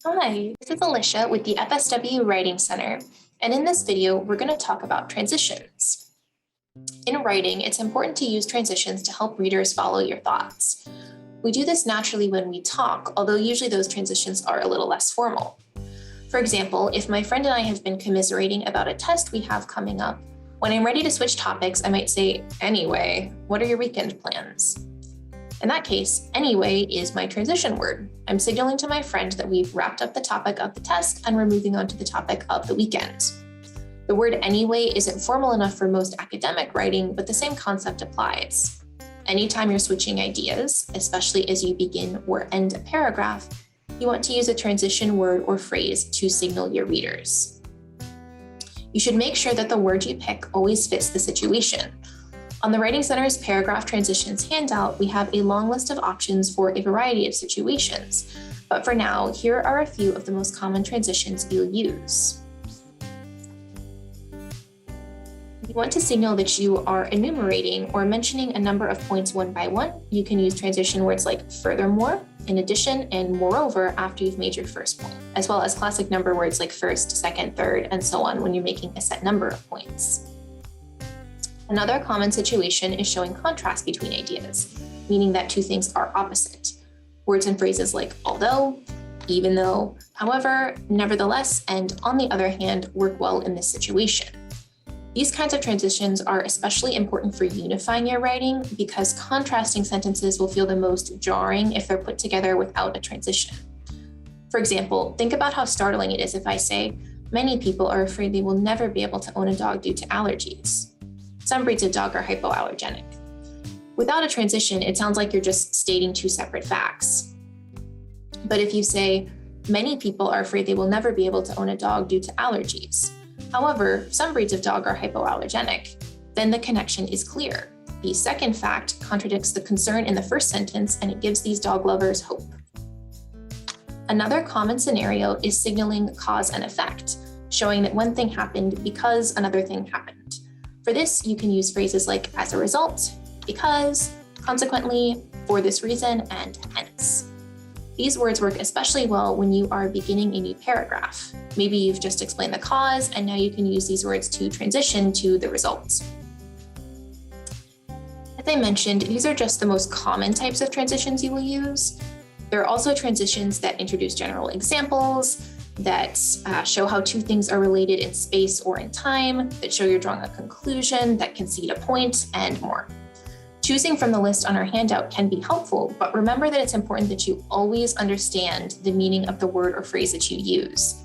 Hi, this is Alicia with the FSW Writing Center, and in this video, we're going to talk about transitions. In writing, it's important to use transitions to help readers follow your thoughts. We do this naturally when we talk, although usually those transitions are a little less formal. For example, if my friend and I have been commiserating about a test we have coming up, when I'm ready to switch topics, I might say, "Anyway, what are your weekend plans?" In that case, anyway is my transition word. I'm signaling to my friend that we've wrapped up the topic of the test and we're moving on to the topic of the weekend. The word anyway isn't formal enough for most academic writing, but the same concept applies. Anytime you're switching ideas, especially as you begin or end a paragraph, you want to use a transition word or phrase to signal your readers. You should make sure that the word you pick always fits the situation. On the Writing Center's Paragraph Transitions handout, we have a long list of options for a variety of situations. But for now, here are a few of the most common transitions you'll use. If you want to signal that you are enumerating or mentioning a number of points one by one, you can use transition words like furthermore, in addition, and moreover after you've made your first point, as well as classic number words like first, second, third, and so on when you're making a set number of points. Another common situation is showing contrast between ideas, meaning that two things are opposite. Words and phrases like although, even though, however, nevertheless, and on the other hand work well in this situation. These kinds of transitions are especially important for unifying your writing because contrasting sentences will feel the most jarring if they're put together without a transition. For example, think about how startling it is if I say, "Many people are afraid they will never be able to own a dog due to allergies." Some breeds of dog are hypoallergenic. Without a transition, it sounds like you're just stating two separate facts. But if you say, "Many people are afraid they will never be able to own a dog due to allergies. However, some breeds of dog are hypoallergenic," then the connection is clear. The second fact contradicts the concern in the first sentence, and it gives these dog lovers hope. Another common scenario is signaling cause and effect, showing that one thing happened because another thing happened. For this, you can use phrases like as a result, because, consequently, for this reason, and hence. These words work especially well when you are beginning a new paragraph. Maybe you've just explained the cause, and now you can use these words to transition to the result. As I mentioned, these are just the most common types of transitions you will use. There are also transitions that introduce general examples, that show how two things are related in space or in time, that show you're drawing a conclusion, that concede a point, and more. Choosing from the list on our handout can be helpful, but remember that it's important that you always understand the meaning of the word or phrase that you use.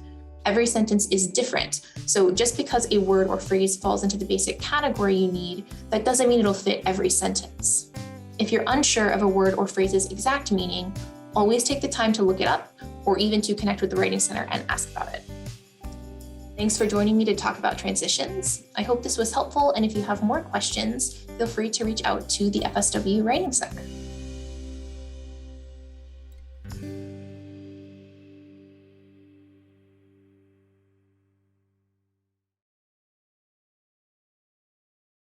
Every sentence is different, so just because a word or phrase falls into the basic category you need, that doesn't mean it'll fit every sentence. If you're unsure of a word or phrase's exact meaning, always take the time to look it up or even to connect with the Writing Center and ask about it. Thanks for joining me to talk about transitions. I hope this was helpful, and if you have more questions, feel free to reach out to the FSW Writing Center.